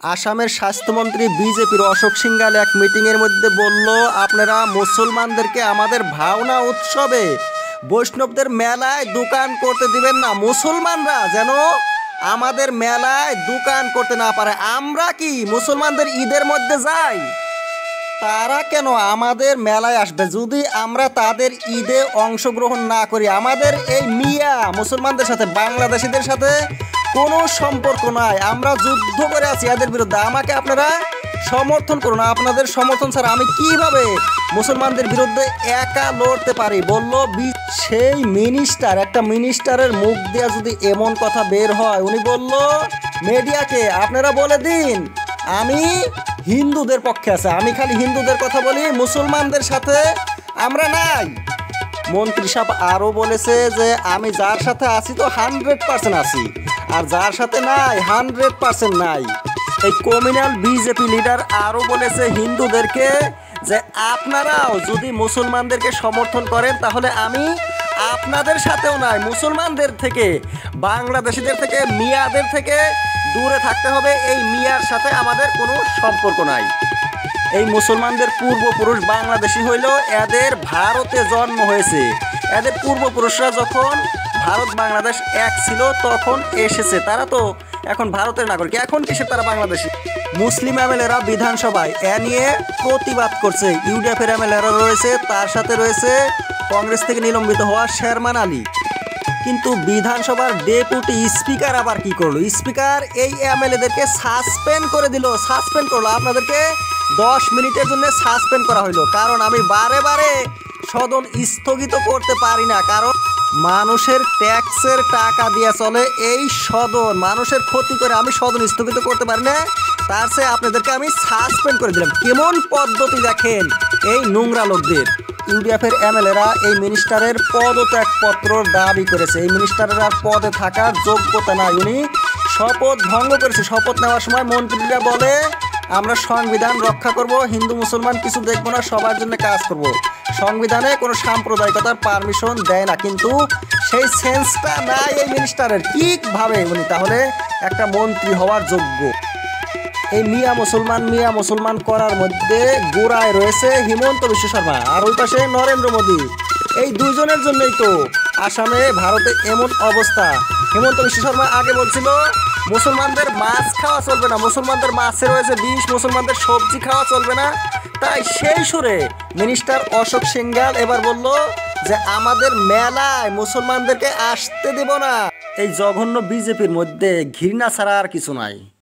আসামের স্বাস্থ্যমন্ত্রী বিজেপির অশোক সিংঘাল এক মিটিংয়ের মধ্যে বলল, আপনারা মুসলমানদেরকে আমাদের ভাওনা উৎসবে বৈষ্ণবদের মেলায় দোকান করতে দিবেন না। মুসলমানরা যেন আমাদের মেলায় দোকান করতে না পারে। আমরা কি মুসলমানদের ঈদের মধ্যে যাই? তারা কেন আমাদের মেলায় আসবে যদি আমরা তাদের ঈদে অংশগ্রহণ না করি? আমাদের এই মিয়া মুসলমানদের সাথে বাংলাদেশিদের সাথে কোনো সম্পর্ক নাই। আমরা যুদ্ধ করে আছি এদের বিরুদ্ধে। আমাকে আপনারা সমর্থন করুন। আপনাদের সমর্থন ছাড়া আমি কিভাবে মুসলমানদের বিরুদ্ধে একা লড়তে পারি? বলল সেই মিনিস্টার। একটা মিনিস্টারের মুখ দিয়ে যদি এমন কথা বের হয়, উনি বলল মিডিয়াকে, আপনারা বলে দিন আমি হিন্দুদের পক্ষে আছে, আমি খালি হিন্দুদের কথা বলি, মুসলমানদের সাথে আমরা নাই। মন্ত্রী সাহেব আরও বলেছে যে আমি যার সাথে আছি তো 100% আছি, আর যার সাথে নাই 100% নাই। এই কমিউনাল বিজেপি লিডার আরও বলেছে হিন্দুদেরকে যে আপনারাও যদি মুসলমানদেরকে সমর্থন করেন তাহলে আমি আপনাদের সাথেও নাই। মুসলমানদের থেকে, বাংলাদেশিদের থেকে, মিয়াদের থেকে দূরে থাকতে হবে। এই মিয়ার সাথে আমাদের কোনো সম্পর্ক নাই। এই মুসলমানদের পূর্বপুরুষ বাংলাদেশি হইলেও এদের ভারতে জন্ম হয়েছে। এদের পূর্বপুরুষরা যখন ভারত বাংলাদেশ এক ছিল তখন এসেছে। তারা তো এখন ভারতের নাগরিক, এখন কিসে তারা বাংলাদেশি? মুসলিম এমএলএরা বিধানসভায় এ নিয়ে প্রতিবাদ করছে। ইউডিএফের এমএলএরা রয়েছে, তার সাথে রয়েছে কংগ্রেস থেকে নিলম্বিত হওয়া শেরমান আলী। কিন্তু বিধানসভার ডেপুটি স্পিকার আবার কি করলো? স্পিকার এই এমএলএদেরকে সাসপেন্ড করে দিল। সাসপেন্ড করলো, আপনাদেরকে 10 মিনিটের জন্য সাসপেন্ড করা হইলো। কারণ আমি বারে বারে সদন স্থগিত করতে পারি না, কারণ মানুষের ট্যাক্সের টাকা দিয়ে চলে এই সদন। মানুষের ক্ষতি করে আমি সদন স্থগিত করতে পারি না, তার চেয়ে আপনাদেরকে আমি সাসপেন্ড করে দিলাম। কেমন পদ্ধতি দেখেন এই নোংরা লোকদের। ইউডিএফের এমএলএরা এই মিনিস্টারের পদত্যাগপত্র দাবি করেছে। এই মিনিস্টারের আর পদে থাকার যোগ্যতা নাই, উনি শপথ ভঙ্গ করেছে। শপথ নেওয়ার সময় মন্ত্রীরা বলে আমরা সংবিধান রক্ষা করব, হিন্দু মুসলমান কিছু দেখবো না, সবার জন্য কাজ করব। সংবিধানে কোনো সাম্প্রদায়িকতার পারমিশন দেয় না, কিন্তু সেই সেন্সটা নাই এই মিনিস্টারের। কিভাবে উনি তাহলে একটা মন্ত্রী হওয়ার যোগ্য? এই মিয়া মুসলমান করার মধ্যে গোড়ায় রয়েছে হিমন্ত বিশ্ব শর্মা, আর ওই পাশে নরেন্দ্র মোদী। এই দুইজনের জন্যই তো আসামে, ভারতে এমন অবস্থা। হিমন্ত বিশ্ব শর্মা আগে বলছিল মুসলমানদের মাছ খাওয়া চলবে না, মুসলমানদের মাছে রয়েছে বিষ, মুসলমানদের সবজি খাওয়া চলবে না। তাই সেই সুরে মিনিস্টার অশোক সিংঘাল এবার বলল যে আমাদের মেলায় মুসলমানদেরকে আসতে দেব না। এই জঘন্য বিজেপির মধ্যে ঘৃণা ছাড়া আর কিছু নাই।